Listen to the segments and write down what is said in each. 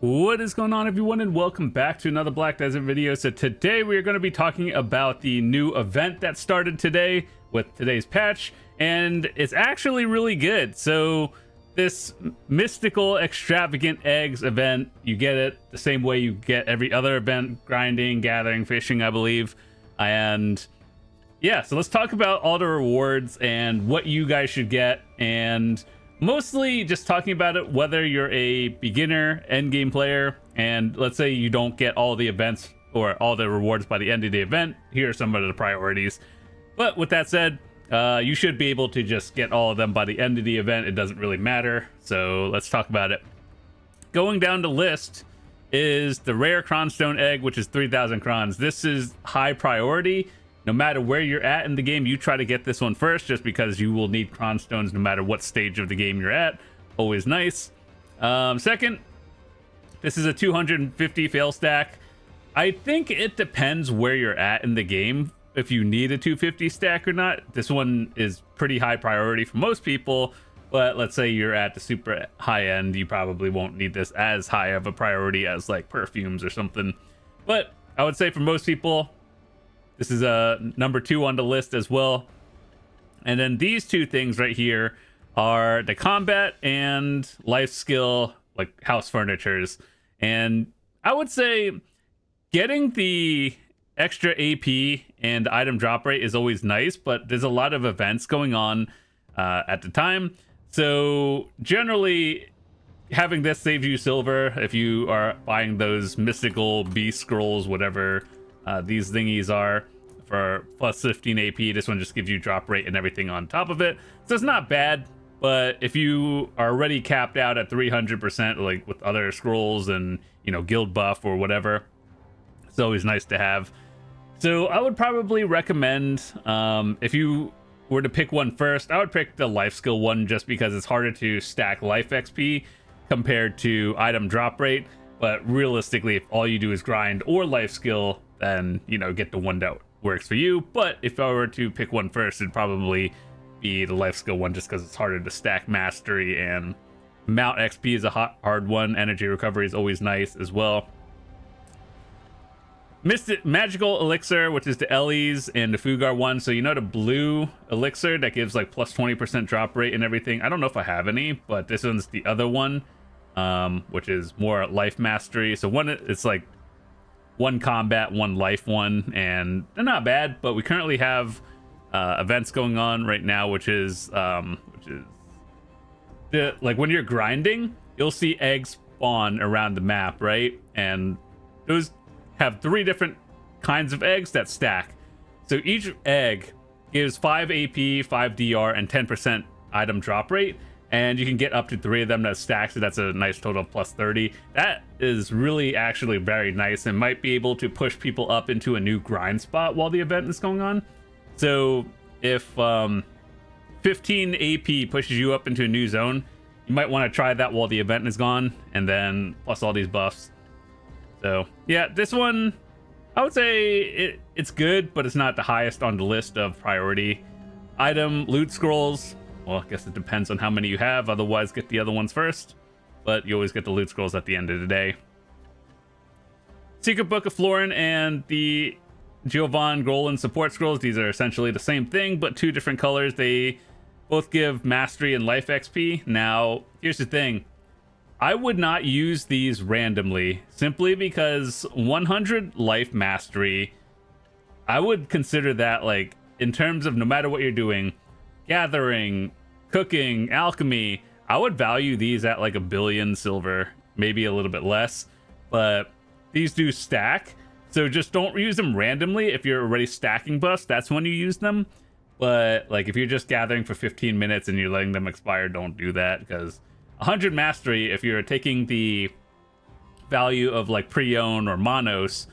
What is going on, everyone, and welcome back to another Black Desert video. So today we are going to be talking about the new event that started today with today's patch, and it's actually really good. So this mystical extravagant eggs event, you get it the same way you get every other event: grinding, gathering, fishing, I believe. And yeah, so let's talk about all the rewards and what you guys should get, and mostly just talking about it whether you're a beginner end game player and let's say you don't get all the events or all the rewards by the end of the event. Here are some of the priorities. But with that said, you should be able to just get all of them by the end of the event. It doesn't really matter. So let's talk about it. Going down the list is the rare cronstone egg, which is 3,000 crons. This is high priority. No matter where you're at in the game, you try to get this one first, just because you will need cronstones no matter what stage of the game you're at. Always nice. Second, this is a 250 fail stack. I think it depends where you're at in the game if you need a 250 stack or not. This one is pretty high priority for most people, but let's say you're at the super high end, you probably won't need this as high of a priority as like perfumes or something. But I would say for most people, this is a number 2 on the list as well. And then these two things right here are the combat and life skill, like house furnitures. And I would say getting the extra AP and item drop rate is always nice, but there's a lot of events going on at the time. So generally, having this saves you silver if you are buying those mystical beast scrolls, whatever these thingies are, for plus 15 AP. This one just gives you drop rate and everything on top of it. So it's not bad, but if you are already capped out at 300%, like with other scrolls and, you know, guild buff or whatever, it's always nice to have. So I would probably recommend, if you were to pick one first, I would pick the life skill one, just because it's harder to stack life XP compared to item drop rate. But realistically, if all you do is grind or life skill, then, you know, get the one that works for you. But if I were to pick one first, it'd probably be the life skill one, just because it's harder to stack mastery, and mount XP is a hard one. Energy recovery is always nice as well. Magical elixir, which is the Ellie's and the Fugar one. So you know the blue elixir that gives like plus 20% drop rate and everything. I don't know if I have any, but this one's the other one, which is more life mastery. So one, it's like one combat, one life one, and they're not bad. But we currently have events going on right now, which is like when you're grinding, you'll see eggs spawn around the map, right? And those have 3 different kinds of eggs that stack. So each egg gives 5 AP, 5 DR, and 10% item drop rate. And you can get up to 3 of them that stack, so that's a nice total of plus 30. That is really actually very nice, and might be able to push people up into a new grind spot while the event is going on. So if 15 AP pushes you up into a new zone, you might want to try that while the event is gone, and then plus all these buffs. So yeah, this one, I would say it's good, but it's not the highest on the list of priority. Item loot scrolls, well, I guess it depends on how many you have. Otherwise, get the other ones first. But you always get the loot scrolls at the end of the day. Secret Book of Florin and the Giovan Grolan support scrolls. These are essentially the same thing, but 2 different colors. They both give mastery and life XP. Now, here's the thing. I would not use these randomly, simply because 100 life mastery, I would consider that, like, in terms of no matter what you're doing, gathering, cooking, alchemy, I would value these at like 1 billion silver, maybe a little bit less. But these do stack, so just don't use them randomly. If you're already stacking buffs, that's when you use them. But like if you're just gathering for 15 minutes and you're letting them expire, don't do that, because 100 mastery, if you're taking the value of like Prion or Monos,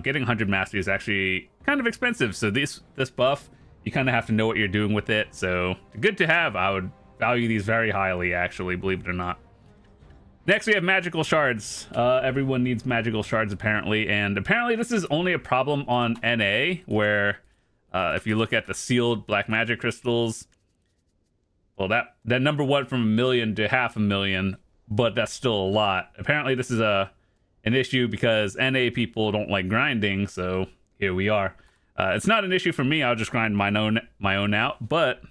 getting 100 mastery is actually kind of expensive. So this buff, you kind of have to know what you're doing with it. So good to have. I would value these very highly, actually, believe it or not. Next, we have magical shards. Everyone needs magical shards, apparently. And apparently this is only a problem on NA, where if you look at the sealed black magic crystals, well, that number went from 1 million to 500,000. but that's still a lot. Apparently this is an issue because NA people don't like grinding, so here we are. It's not an issue for me. I'll just grind my own out, but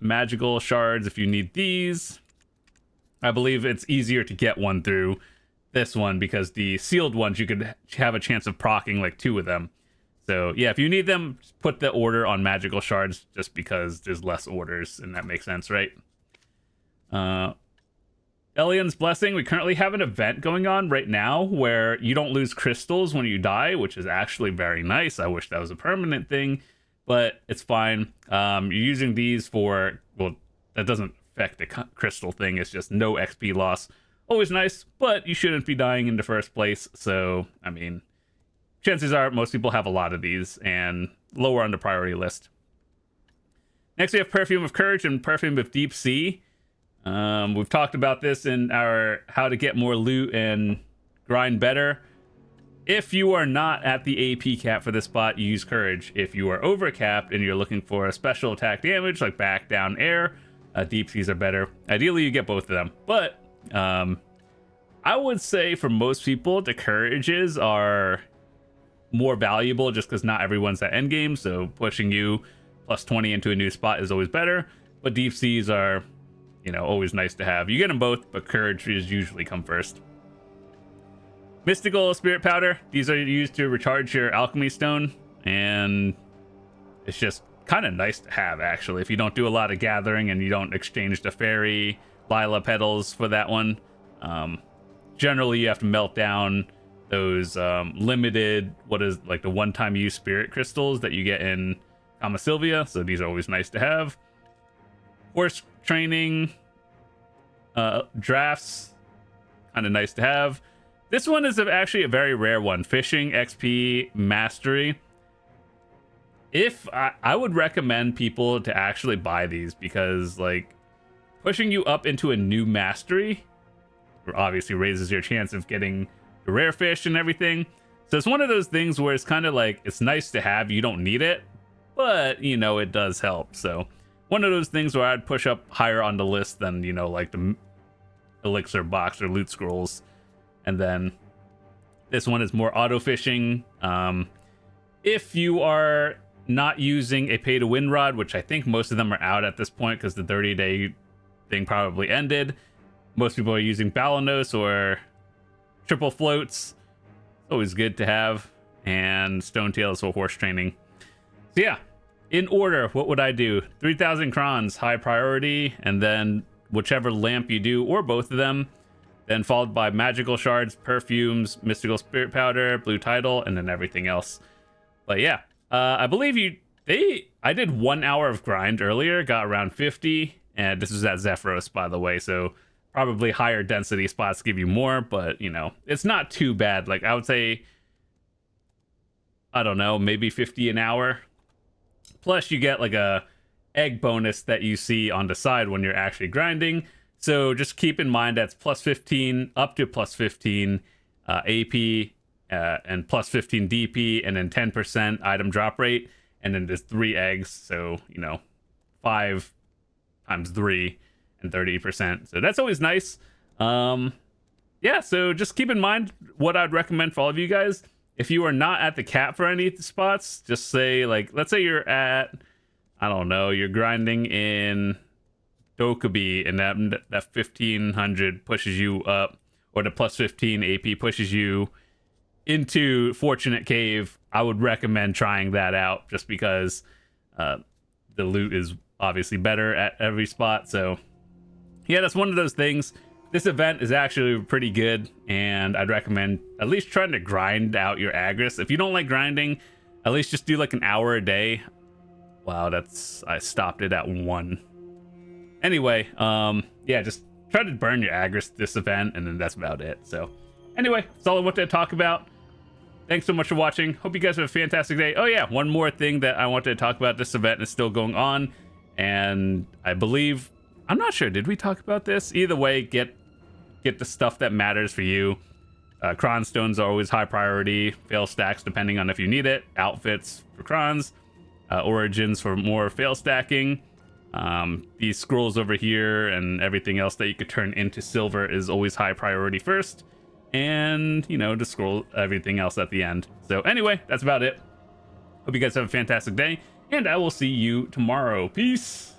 magical shards, if you need these, I believe it's easier to get one through this one because the sealed ones you could have a chance of proccing like 2 of them. So yeah, if you need them, put the order on magical shards just because there's less orders, and that makes sense, right? Elian's Blessing, we currently have an event going on right now where you don't lose crystals when you die, which is actually very nice. I wish that was a permanent thing, but it's fine. You're using these for, well, that doesn't affect the crystal thing. It's just no XP loss. Always nice, but you shouldn't be dying in the first place. So, I mean, chances are most people have a lot of these and lower on the priority list. Next, we have Perfume of Courage and Perfume of Deep Sea. We've talked about this in our how to get more loot and grind better. If you are not at the AP cap for this spot, you use Courage. If you are over capped and you're looking for a special attack damage like back, down, air, Deep Seas are better. Ideally, you get both of them. But I would say for most people, the Courages are more valuable just because not everyone's at endgame. So pushing you plus 20 into a new spot is always better. But Deep Seas are, you know, always nice to have. You get them both, but Courage is usually come first. Mystical Spirit Powder. These are used to recharge your Alchemy Stone, and it's just kind of nice to have, actually. If you don't do a lot of gathering and you don't exchange the Fairy Lila Petals for that one, generally you have to melt down those limited, what is like the one-time use Spirit Crystals that you get in Kama Sylvia, so these are always nice to have. Horse training drafts, kind of nice to have. This one is actually a very rare one. Fishing XP Mastery. If I would recommend people to actually buy these because like pushing you up into a new mastery obviously raises your chance of getting the rare fish and everything. So it's one of those things where it's kind of like it's nice to have, you don't need it, but you know it does help. So one of those things where I'd push up higher on the list than, you know, like the elixir box or loot scrolls. And then this one is more auto fishing. If you are not using a pay to win rod, which I think most of them are out at this point because the 30-day thing probably ended. Most people are using Balanos or triple floats. Always good to have. And stone tails for horse training. So yeah. In order, what would I do? 3,000 crons, high priority, and then whichever lamp you do, or both of them, then followed by magical shards, perfumes, mystical spirit powder, blue tidal, and then everything else. But yeah, I believe I did 1 hour of grind earlier, got around 50, and this was at Zephyros, by the way, so probably higher density spots give you more, but you know, it's not too bad. Like I would say, I don't know, maybe 50 an hour. Plus, you get like a egg bonus that you see on the side when you're actually grinding. So just keep in mind that's plus 15 up to plus 15 AP and plus 15 DP, and then 10% item drop rate, and then there's 3 eggs. So you know, 5 times 3 and 30%. So that's always nice. Yeah. So just keep in mind what I'd recommend for all of you guys. If you are not at the cap for any spots, just say, like, let's say you're at, I don't know, you're grinding in Dokubi, and that 1500 pushes you up, or the plus 15 AP pushes you into Fortunate Cave. I would recommend trying that out just because the loot is obviously better at every spot. So yeah, that's one of those things. This event is actually pretty good, and I'd recommend at least trying to grind out your Agris. If you don't like grinding, at least just do like an hour a day. Wow, I stopped it at 1. Anyway, yeah, just try to burn your Agris this event, and then that's about it. So anyway, that's all I wanted to talk about. Thanks so much for watching. Hope you guys have a fantastic day. Oh yeah, one more thing that I wanted to talk about. This event is still going on, and I believe, I'm not sure, did we talk about this? Either way, get the stuff that matters for you. Cron stones are always high priority. Fail stacks depending on if you need it. Outfits for crons. Origins for more fail stacking. These scrolls over here and everything else that you could turn into silver is always high priority first, and you know, to scroll everything else at the end. So anyway, that's about it. Hope you guys have a fantastic day, and I will see you tomorrow. Peace.